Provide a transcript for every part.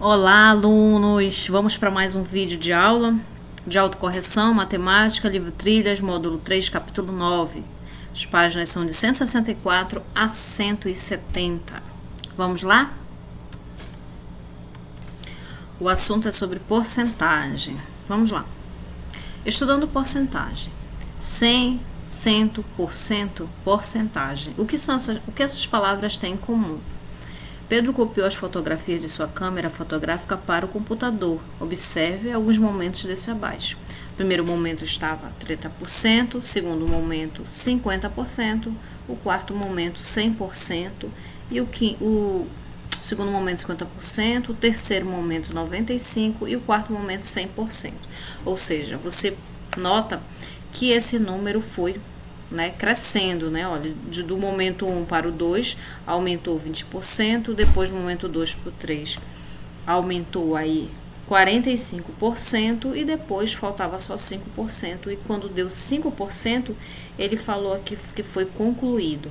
Olá, alunos! Vamos para mais um vídeo de aula de autocorreção, matemática, livro Trilhas, módulo 3, capítulo 9. As páginas são de 164 a 170. Vamos lá? O assunto é sobre porcentagem. Vamos lá. Estudando porcentagem. 100, 100%, porcentagem. O que essas palavras têm em comum? Pedro copiou as fotografias de sua câmera fotográfica para o computador. Observe alguns momentos desse abaixo. O primeiro momento estava 30%, o segundo momento 50%, o quarto momento 100% e o segundo momento 50%, o terceiro momento 95% e o quarto momento 100%. Ou seja, você nota que esse número foi crescendo, olha, do momento 1 para o 2, aumentou 20%, depois do momento 2 para o 3, aumentou aí 45% e depois faltava só 5%, e quando deu 5%, ele falou aqui que foi concluído.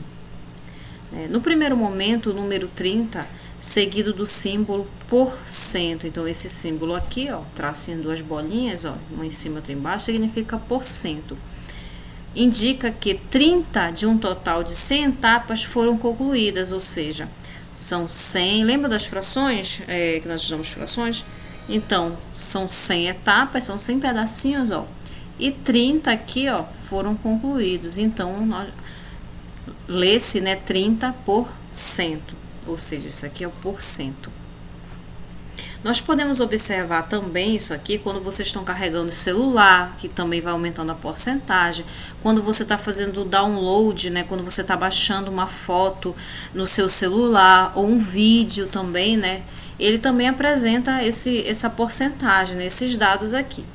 No primeiro momento, o número 30, seguido do símbolo porcento, então esse símbolo aqui, tracinho duas bolinhas, uma em cima e outra embaixo, significa porcento. Indica que 30 de um total de 100 etapas foram concluídas, ou seja, são 100, lembra das frações, que nós usamos frações? Então, são 100 etapas, são 100 pedacinhos, e 30 aqui, foram concluídos, então, lê-se, 30%, ou seja, isso aqui é o porcento. Nós podemos observar também isso aqui quando vocês estão carregando o celular, que também vai aumentando a porcentagem. Quando você está fazendo o download, quando você está baixando uma foto no seu celular ou um vídeo também, ele também apresenta essa porcentagem, esses dados aqui.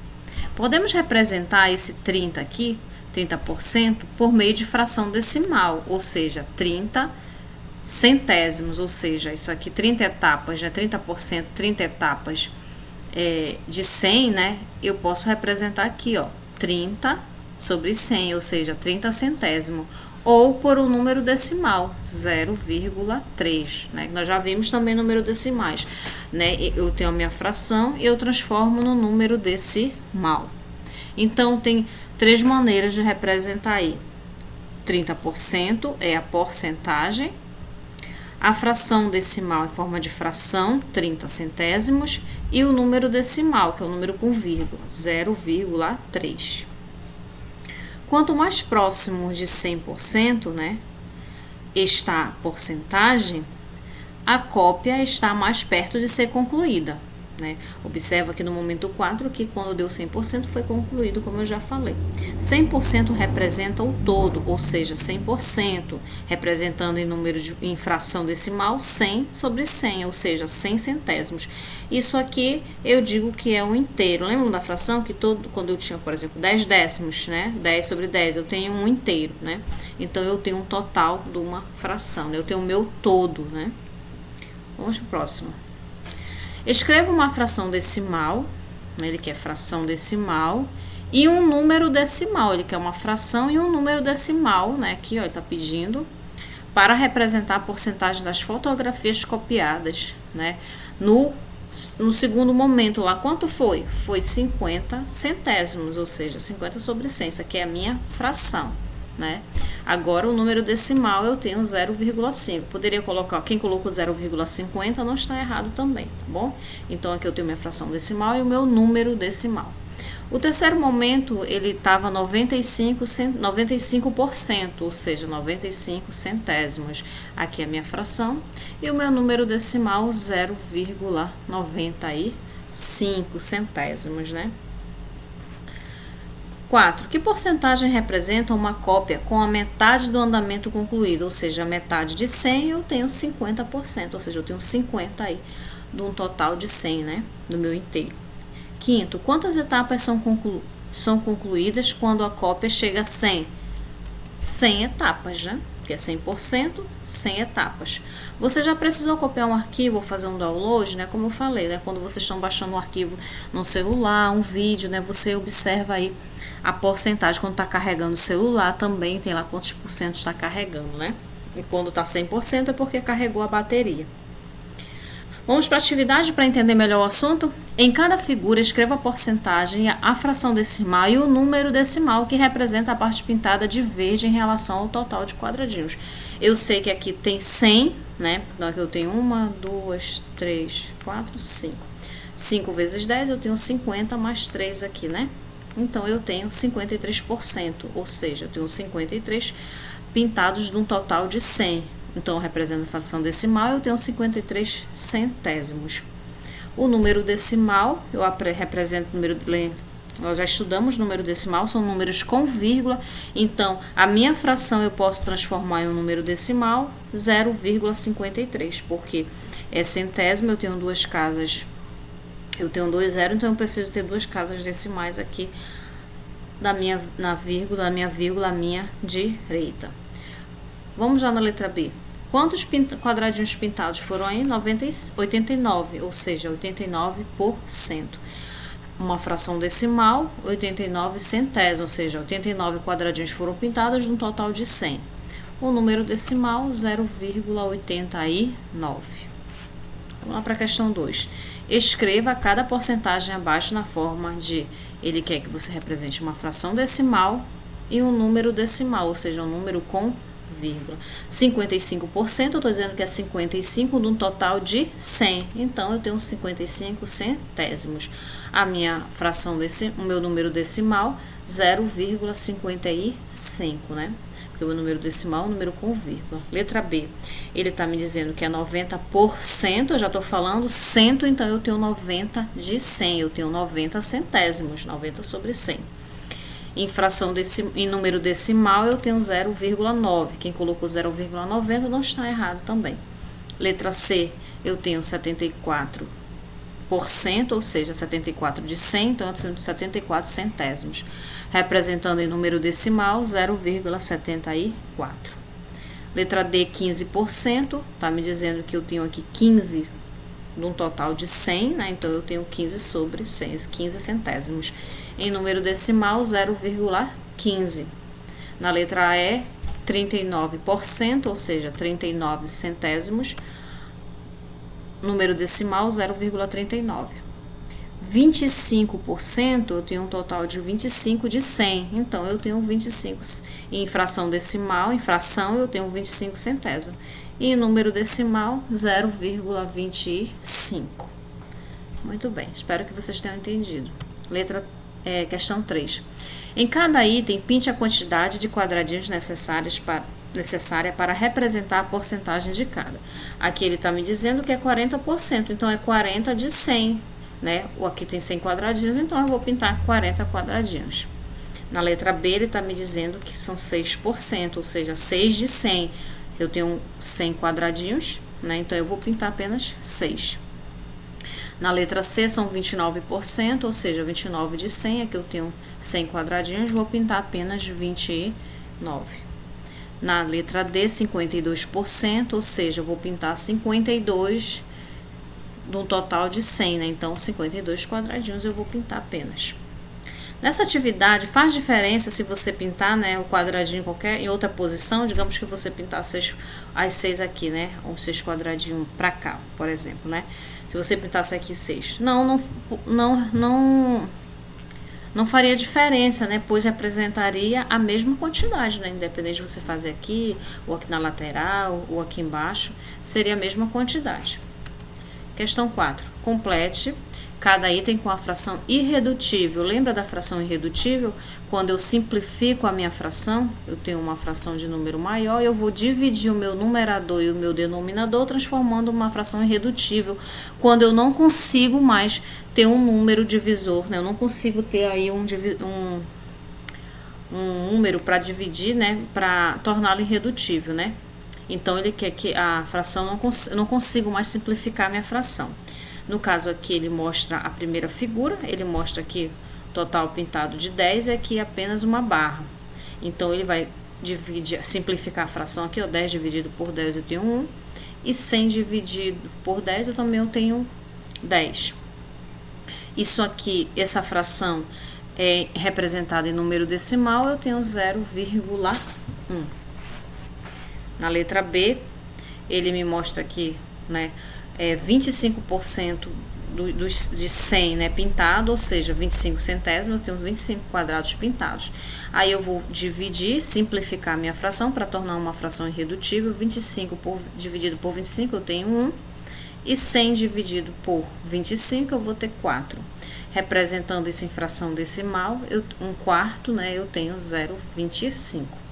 Podemos representar esse 30 aqui, 30%, por meio de fração decimal, ou seja, 30 centésimos, ou seja, isso aqui 30 etapas, 30%, 30 etapas de 100, eu posso representar aqui, 30 sobre 100, ou seja, 30 centésimo, ou por um número decimal, 0,3, Nós já vimos também número decimais, Eu tenho a minha fração e eu transformo no número decimal. Então, tem três maneiras de representar aí. 30% é a porcentagem, a fração decimal em forma de fração, 30 centésimos, e o número decimal, que é o número com vírgula, 0,3. Quanto mais próximo de 100%, está a porcentagem, a cópia está mais perto de ser concluída. Observa aqui no momento 4 que quando deu 100% foi concluído, como eu já falei. 100% representa o todo, ou seja, 100%, representando em fração decimal 100 sobre 100, ou seja, 100 centésimos. Isso aqui eu digo que é um inteiro. Lembram da fração que quando eu tinha, por exemplo, 10 décimos, 10 sobre 10, eu tenho um inteiro, Então eu tenho um total de uma fração, eu tenho o meu todo, Vamos para o próximo. Escreva uma fração decimal, ele quer fração decimal, e um número decimal, ele quer uma fração e um número decimal, aqui, ele está pedindo, para representar a porcentagem das fotografias copiadas, No segundo momento lá, quanto foi? Foi 50 centésimos, ou seja, 50 sobre 100, isso aqui é a minha fração, Agora, o número decimal eu tenho 0,5. Poderia colocar, quem colocou 0,50 não está errado também, tá bom? Então, aqui eu tenho minha fração decimal e o meu número decimal. O terceiro momento, ele estava 95%, ou seja, 95 centésimos. Aqui é a minha fração e o meu número decimal, 0,95 centésimos, 4. Que porcentagem representa uma cópia com a metade do andamento concluído? Ou seja, a metade de 100 eu tenho 50%, ou seja, eu tenho 50 aí de um total de 100, do meu inteiro. Quinto, quantas etapas são concluídas quando a cópia chega a 100? 100 etapas, Porque é 100%, 100 etapas. Você já precisou copiar um arquivo ou fazer um download, Como eu falei, Quando vocês estão baixando um arquivo no celular, um vídeo, Você observa aí a porcentagem quando está carregando o celular, também tem lá quantos por cento está carregando, E quando está 100% é porque carregou a bateria. Vamos para a atividade para entender melhor o assunto? Em cada figura, escreva a porcentagem, a fração decimal e o número decimal que representa a parte pintada de verde em relação ao total de quadradinhos. Eu sei que aqui tem 100, né? Então aqui eu tenho 1, 2, 3, 4, 5. 5 vezes 10, eu tenho 50 mais 3 aqui, né? Então eu tenho 53%, ou seja, eu tenho 53 pintados de um total de 100. Então, representa a fração decimal, eu tenho 53 centésimos. O número decimal, eu represento o número, nós já estudamos número decimal, são números com vírgula. Então, a minha fração eu posso transformar em um número decimal, 0,53, porque é centésimo, eu tenho duas casas, eu tenho 2 zeros, então eu preciso ter duas casas decimais aqui na minha vírgula à minha direita. Vamos já na letra B. Quantos quadradinhos pintados foram aí? 89, ou seja, 89%. Uma fração decimal, 89 centésimos, ou seja, 89 quadradinhos foram pintados num total de 100. O número decimal, 0,89. Vamos lá para a questão 2. Escreva cada porcentagem abaixo na forma de... Ele quer que você represente uma fração decimal e um número decimal, ou seja, um número com vírgula. 55%, eu estou dizendo que é 55 de um total de 100. Então, eu tenho 55 centésimos. A minha fração, o meu número decimal, 0,55, né? Porque o meu número decimal é um número com vírgula. Letra B, ele está me dizendo que é 90%, eu já estou falando 100, então eu tenho 90 de 100, eu tenho 90 centésimos, 90 sobre 100. Em número decimal, eu tenho 0,9. Quem colocou 0,90 não está errado também. Letra C, eu tenho 74%, ou seja, 74 de 100, então eu tenho 74 centésimos. Representando em número decimal, 0,74. Letra D, 15%, está me dizendo que eu tenho aqui 15 de um total de 100, né? Então eu tenho 15 sobre 100, 15 centésimos. Em número decimal, 0,15. Na letra E, 39%, ou seja, 39 centésimos. Número decimal, 0,39. 25%, eu tenho um total de 25 de 100. Então, eu tenho 25 em fração decimal. Em fração, eu tenho 25 centésimos. E em número decimal, 0,25. Muito bem, espero que vocês tenham entendido. Questão 3. Em cada item, pinte a quantidade de quadradinhos necessária para representar a porcentagem de cada. Aqui ele está me dizendo que é 40%, então é 40 de 100, né? Aqui tem 100 quadradinhos, então eu vou pintar 40 quadradinhos. Na letra B, ele está me dizendo que são 6%, ou seja, 6 de 100. Eu tenho 100 quadradinhos, né? Então eu vou pintar apenas 6. Na letra C são 29%, ou seja, 29 de 100, aqui eu tenho 100 quadradinhos, vou pintar apenas 29. Na letra D, 52%, ou seja, eu vou pintar 52 de um total de 100, né? Então, 52 quadradinhos eu vou pintar apenas. Nessa atividade, faz diferença se você pintar, né, o quadradinho em outra posição, digamos que você pintar as 6 aqui, né, ou 6 quadradinhos para cá, por exemplo, né? Se você pintasse aqui 6. Não faria diferença, né? Pois representaria a mesma quantidade, né? Independente de você fazer aqui, ou aqui na lateral, ou aqui embaixo, seria a mesma quantidade. Questão 4. Complete cada item com a fração irredutível. Lembra da fração irredutível? Quando eu simplifico a minha fração, eu tenho uma fração de número maior, eu vou dividir o meu numerador e o meu denominador, transformando uma fração irredutível, quando eu não consigo mais ter um número divisor, né? Eu não consigo ter aí um número para dividir, né? Para torná-lo irredutível, né? Então, ele quer que a fração, eu não consigo mais simplificar a minha fração. No caso aqui, ele mostra a primeira figura, ele mostra aqui total pintado de 10 e aqui apenas uma barra. Então, ele vai simplificar a fração aqui, ó, 10 dividido por 10 eu tenho 1, e 100 dividido por 10 eu também tenho 10. Isso aqui, essa fração é representada em número decimal, eu tenho 0,1. Na letra B, ele me mostra aqui, né, 25% de 100, né, pintado, ou seja, 25 centésimos, eu tenho 25 quadrados pintados. Aí eu vou dividir, simplificar a minha fração para tornar uma fração irredutível. 25 dividido por 25 eu tenho 1, e 100 dividido por 25 eu vou ter 4. Representando isso em fração decimal, 1/4, né, eu tenho 0,25.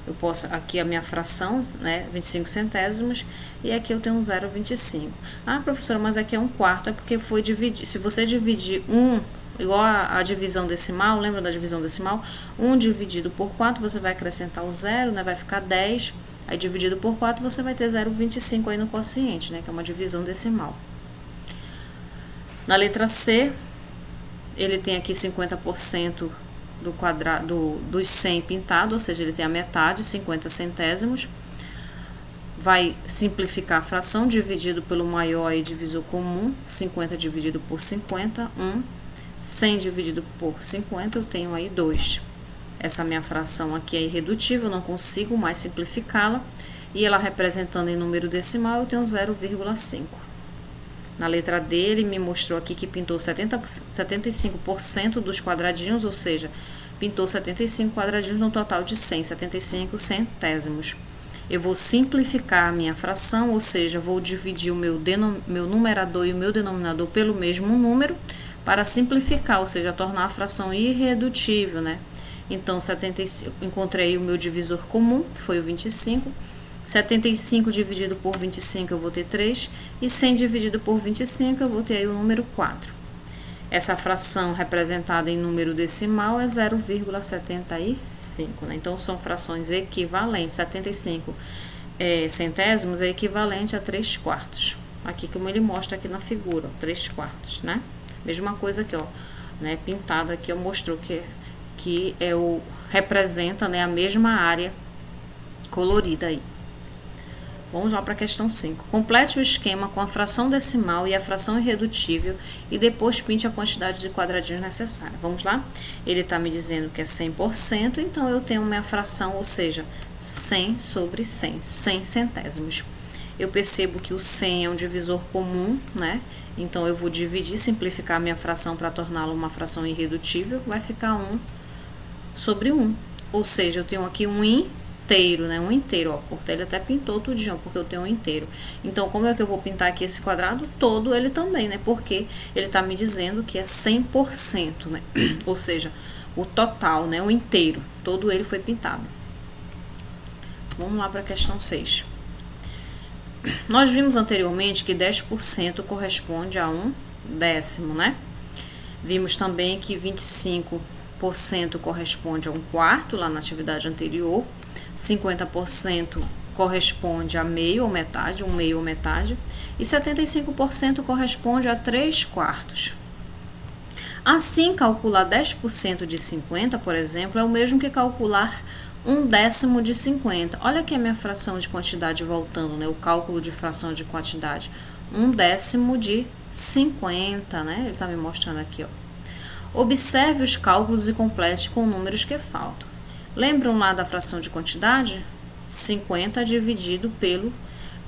Eu posso, aqui a minha fração, né, 25 centésimos, e aqui eu tenho 0,25. Ah, professora, mas aqui é 1/4, é porque foi dividir. Se você dividir 1, igual a divisão decimal, lembra da divisão decimal? 1 dividido por 4, você vai acrescentar o 0, né, vai ficar 10. Aí dividido por 4, você vai ter 0,25 aí no quociente, né, que é uma divisão decimal. Na letra C, ele tem aqui 50% do quadrado dos 100 pintado, ou seja, ele tem a metade, 50 centésimos. Vai simplificar a fração, dividido pelo maior e divisor comum, 50 dividido por 50, 1. 100 dividido por 50, eu tenho aí 2. Essa minha fração aqui é irredutível, eu não consigo mais simplificá-la. E ela representando em número decimal, eu tenho 0,5. Na letra D, ele me mostrou aqui que pintou 75% dos quadradinhos, ou seja, pintou 75 quadradinhos no total de 100, 75 centésimos. Eu vou simplificar a minha fração, ou seja, vou dividir o meu numerador e o meu denominador pelo mesmo número para simplificar, ou seja, tornar a fração irredutível, né? Então, 75, encontrei o meu divisor comum, que foi o 25. 75 dividido por 25 eu vou ter 3, e 100 dividido por 25 eu vou ter aí o número 4. Essa fração representada em número decimal é 0,75, né? Então, são frações equivalentes. 75 centésimos é equivalente a 3/4. Aqui, como ele mostra aqui na figura, 3/4, né? Mesma coisa aqui, ó, né? Pintado aqui, eu mostrou que representa, né, a mesma área colorida aí. Vamos lá para a questão 5. Complete o esquema com a fração decimal e a fração irredutível e depois pinte a quantidade de quadradinhos necessária. Vamos lá? Ele está me dizendo que é 100%, então eu tenho minha fração, ou seja, 100 sobre 100, 100 centésimos. Eu percebo que o 100 é um divisor comum, né? Então, eu vou dividir, simplificar a minha fração para torná-la uma fração irredutível, vai ficar 1 sobre 1. Ou seja, eu tenho aqui um inteiro, né? Um inteiro, ó. Porque ele até pintou tudinho, porque eu tenho um inteiro. Então, como é que eu vou pintar aqui esse quadrado? Todo ele também, né? Porque ele tá me dizendo que é 100%, né? Ou seja, o total, né? O inteiro. Todo ele foi pintado. Vamos lá para a questão 6. Nós vimos anteriormente que 10% corresponde a 1/10, né? Vimos também que 25% corresponde a 1/4, lá na atividade anterior. 50% corresponde a meio ou metade, 1/2 ou metade, e 75% corresponde a 3/4. Assim, calcular 10% de 50, por exemplo, é o mesmo que calcular 1/10 de 50. Olha aqui a minha fração de quantidade voltando, né? O cálculo de fração de quantidade. 1/10 de 50, né? Ele está me mostrando aqui, ó. Observe os cálculos e complete com números que faltam. Lembram lá da fração de quantidade? 50 dividido pelo...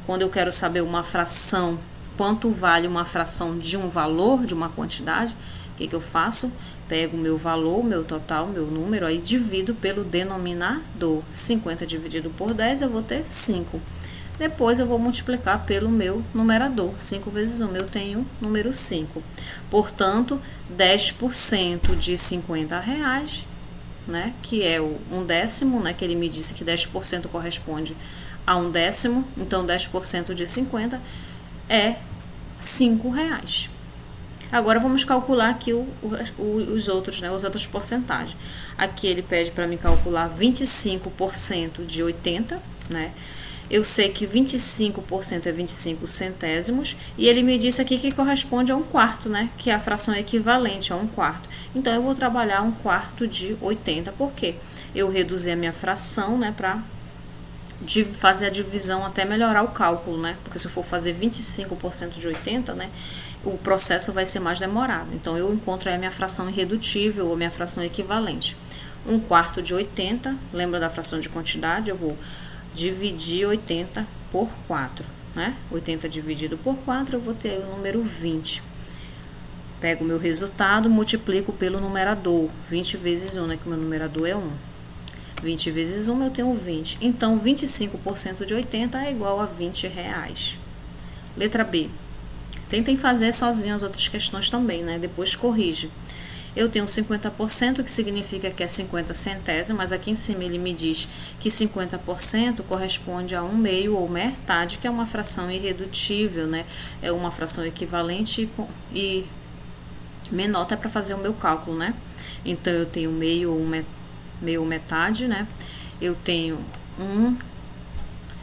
Quando eu quero saber uma fração, quanto vale uma fração de um valor, de uma quantidade, o que eu faço? Pego o meu valor, meu total, meu número, aí divido pelo denominador. 50 dividido por 10, eu vou ter 5. Depois, eu vou multiplicar pelo meu numerador. 5 vezes 1, eu tenho número 5. Portanto, 10% de R$50, né, que é o 1/10, né, que ele me disse que 10% corresponde a 1/10. Então, 10% de 50 é R$5. Agora, vamos calcular aqui os outros, né, as outras porcentagens. Aqui ele pede para me calcular 25% de 80, né? Eu sei que 25% é 25 centésimos, e ele me disse aqui que corresponde a 1/4, né? Que é a fração equivalente a 1/4. Então, eu vou trabalhar 1/4 de 80, porque eu reduzi a minha fração, né, para fazer a divisão até melhorar o cálculo, né? Porque se eu for fazer 25% de 80, né, o processo vai ser mais demorado. Então, eu encontro aí a minha fração irredutível ou minha fração equivalente. 1/4 de 80, lembra da fração de quantidade? Eu vou dividir 80 por 4, né? 80 dividido por 4, eu vou ter o número 20. Pego o meu resultado, multiplico pelo numerador. 20 vezes 1, né? Que o meu numerador é 1. 20 vezes 1, eu tenho 20. Então, 25% de 80 é igual a 20 reais. Letra B. Tentem fazer sozinho as outras questões também, né? Depois corrige. Eu tenho 50%, que significa que é 50 centésimos, mas aqui em cima ele me diz que 50% corresponde a 1/2 ou metade, que é uma fração irredutível, né? É uma fração equivalente e menor até para fazer o meu cálculo, né? Então, eu tenho meio ou metade, né? Eu tenho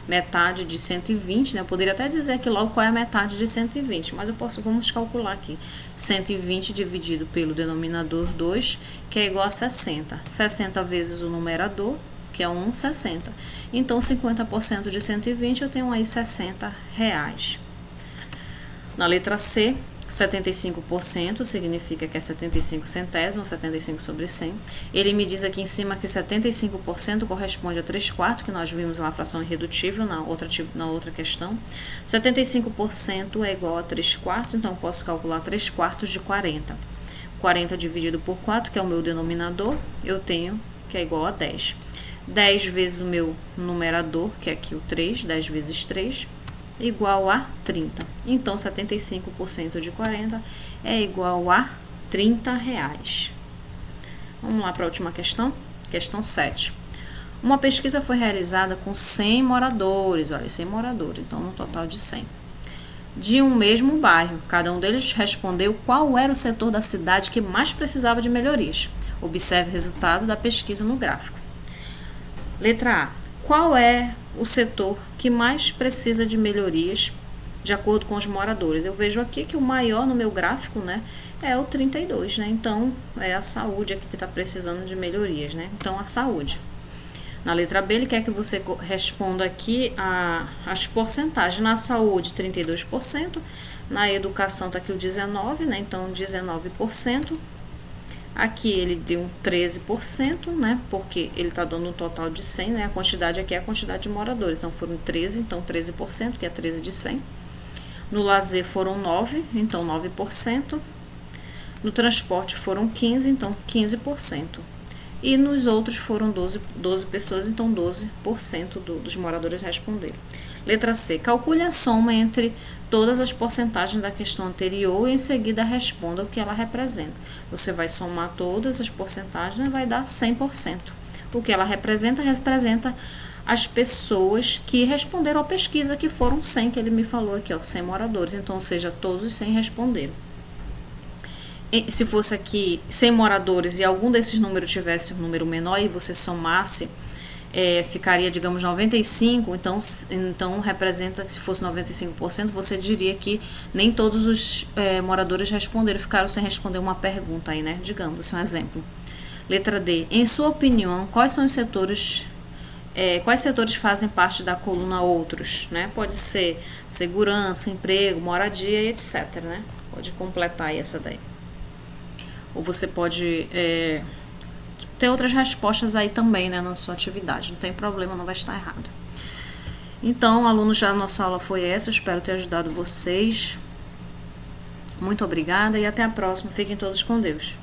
metade de 120, né? Eu poderia até dizer aqui logo qual é a metade de 120, mas vamos calcular aqui. 120 dividido pelo denominador 2, que é igual a 60. 60 vezes o numerador, que é 60. Então, 50% de 120, eu tenho aí 60 reais. Na letra C, 75% significa que é 75 centésimos, 75 sobre 100. Ele me diz aqui em cima que 75% corresponde a 3/4, que nós vimos lá a fração irredutível na outra questão. 75% é igual a 3/4, então eu posso calcular 3/4 de 40. 40 dividido por 4, que é o meu denominador, eu tenho que é igual a 10. 10 vezes o meu numerador, que é aqui o 3, 10 vezes 3, igual a 30. Então, 75% de 40 é igual a 30 reais. Vamos lá para a última questão. Questão 7. Uma pesquisa foi realizada com 100 moradores, olha, 100 moradores, então no total de 100. De um mesmo bairro, cada um deles respondeu qual era o setor da cidade que mais precisava de melhorias. Observe o resultado da pesquisa no gráfico. Letra A. Qual é o setor que mais precisa de melhorias de acordo com os moradores? Eu vejo aqui que o maior no meu gráfico, né, é o 32, né? Então, é a saúde aqui que está precisando de melhorias, né? Então, a saúde. Na letra B, ele quer que você responda aqui as porcentagens. Na saúde, 32%. Na educação, está aqui o 19%, né? Então, 19%. Aqui ele deu 13%, né? Porque ele está dando um total de 100, né? A quantidade aqui é a quantidade de moradores. Então, foram 13, então 13%, que é 13 de 100. No lazer foram 9, então 9%. No transporte foram 15, então 15%. E nos outros foram 12 pessoas, então 12% dos moradores responderam. Letra C. Calcule a soma entre todas as porcentagens da questão anterior e em seguida responda o que ela representa. Você vai somar todas as porcentagens e vai dar 100%. O que ela representa as pessoas que responderam à pesquisa, que foram 100, que ele me falou aqui, ó, 100 moradores. Então, ou seja, todos os 100 responderam. E se fosse aqui 100 moradores e algum desses números tivesse um número menor e você somasse, ficaria, digamos, 95, então representa que se fosse 95%, você diria que nem todos os moradores responderam, ficaram sem responder uma pergunta aí, né? Digamos assim, um exemplo. Letra D. Em sua opinião, quais são os setores, quais setores fazem parte da coluna outros, né? Pode ser segurança, emprego, moradia e etc, né? Pode completar aí essa daí. Ou você pode ter outras respostas aí também, né, na sua atividade. Não tem problema, não vai estar errado. Então, alunos, já a nossa aula foi essa. Eu espero ter ajudado vocês. Muito obrigada e até a próxima. Fiquem todos com Deus.